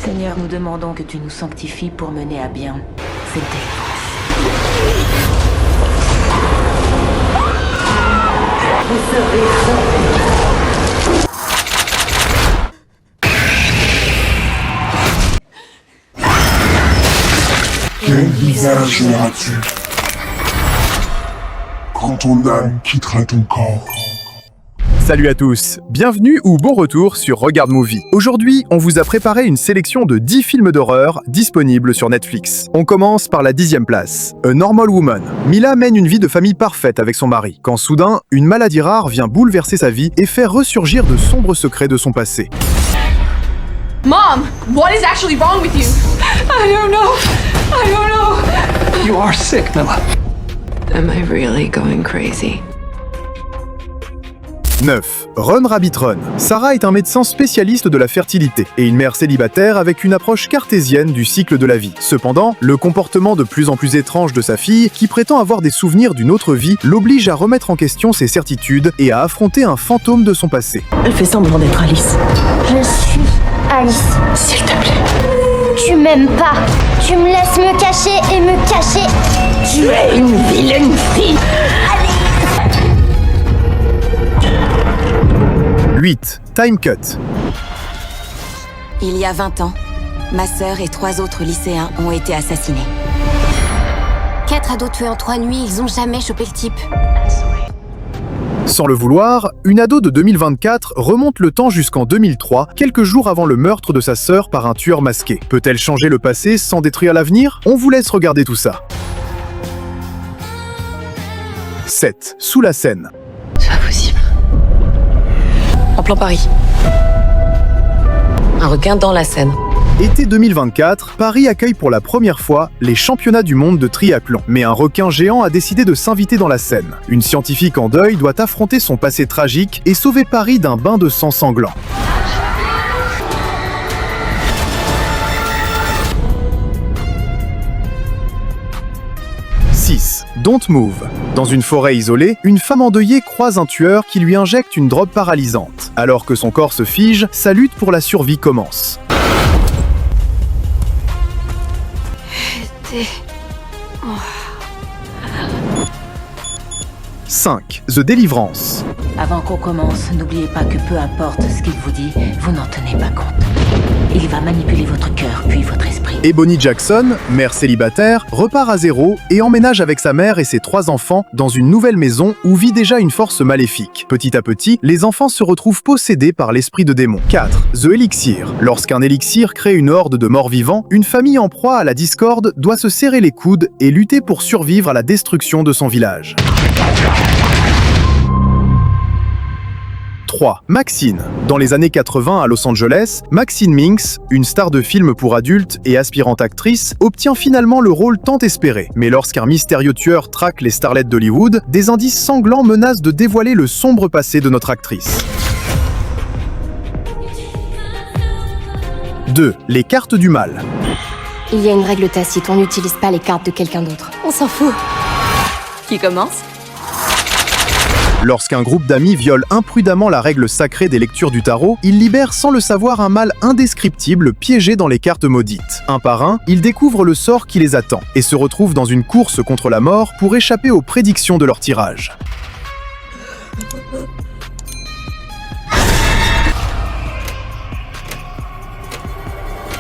Seigneur, nous demandons que tu nous sanctifies pour mener à bien cette délivrance. Vous serez sauvés. Quel visage verras-tu quand ton âme quittera ton corps? Salut à tous, bienvenue ou bon retour sur Regarde Movie. Aujourd'hui, on vous a préparé une sélection de 10 films d'horreur disponibles sur Netflix. On commence par la 10e place. A Normal Woman. Mila mène une vie de famille parfaite avec son mari, quand soudain, une maladie rare vient bouleverser sa vie et faire ressurgir de sombres secrets de son passé. Mom, what is actually wrong with you? I don't know. You are sick, Mila. Am I really going crazy? 9. Run Rabbit Run. Sarah est un médecin spécialiste de la fertilité et une mère célibataire avec une approche cartésienne du cycle de la vie. Cependant, le comportement de plus en plus étrange de sa fille, qui prétend avoir des souvenirs d'une autre vie, l'oblige à remettre en question ses certitudes et à affronter un fantôme de son passé. Elle fait semblant d'être Alice. Je suis Alice. S'il te plaît. Tu m'aimes pas. Tu me laisses me cacher et me cacher. Tu es une vilaine fille. 8. Time Cut. Il y a 20 ans, ma sœur et 3 autres lycéens ont été assassinés. 4 ados tués en 3 nuits, ils ont jamais chopé le type. Sans le vouloir, une ado de 2024 remonte le temps jusqu'en 2003, quelques jours avant le meurtre de sa sœur par un tueur masqué. Peut-elle changer le passé sans détruire l'avenir? On vous laisse regarder tout ça. 7. Sous la Seine. C'est pas possible. En plein Paris. Un requin dans la Seine. Été 2024, Paris accueille pour la première fois les championnats du monde de triathlon. Mais un requin géant a décidé de s'inviter dans la Seine. Une scientifique en deuil doit affronter son passé tragique et sauver Paris d'un bain de sang sanglant. Don't Move. Dans une forêt isolée, une femme endeuillée croise un tueur qui lui injecte une drogue paralysante. Alors que son corps se fige, sa lutte pour la survie commence. 5. The Deliverance. Avant qu'on commence, n'oubliez pas que peu importe ce qu'il vous dit, vous n'en tenez pas compte. Il va manipuler votre cœur, puis votre esprit. Ebony Jackson, mère célibataire, repart à zéro et emménage avec sa mère et ses 3 enfants dans une nouvelle maison où vit déjà une force maléfique. Petit à petit, les enfants se retrouvent possédés par l'esprit de démon. 4. The Elixir. Lorsqu'un élixir crée une horde de morts vivants, une famille en proie à la discorde doit se serrer les coudes et lutter pour survivre à la destruction de son village. 3. Maxine. Dans les années 80 à Los Angeles, Maxine Minks, une star de film pour adultes et aspirante actrice, obtient finalement le rôle tant espéré. Mais lorsqu'un mystérieux tueur traque les starlets d'Hollywood, des indices sanglants menacent de dévoiler le sombre passé de notre actrice. 2. Les cartes du mal. Il y a une règle tacite, on n'utilise pas les cartes de quelqu'un d'autre. On s'en fout. Qui commence? Lorsqu'un groupe d'amis viole imprudemment la règle sacrée des lectures du tarot, ils libèrent sans le savoir un mal indescriptible piégé dans les cartes maudites. Un par un, ils découvrent le sort qui les attend et se retrouvent dans une course contre la mort pour échapper aux prédictions de leur tirage.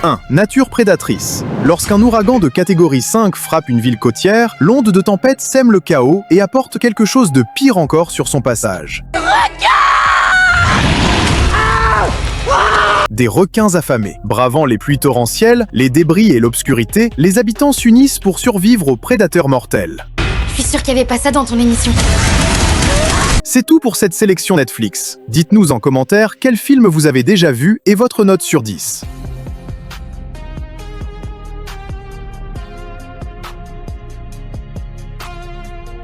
1. Nature prédatrice. Lorsqu'un ouragan de catégorie 5 frappe une ville côtière, l'onde de tempête sème le chaos et apporte quelque chose de pire encore sur son passage. Des requins affamés. Bravant les pluies torrentielles, les débris et l'obscurité, les habitants s'unissent pour survivre aux prédateurs mortels. Je suis sûre qu'il n'y avait pas ça dans ton émission. C'est tout pour cette sélection Netflix. Dites-nous en commentaire quel film vous avez déjà vu et votre note sur 10.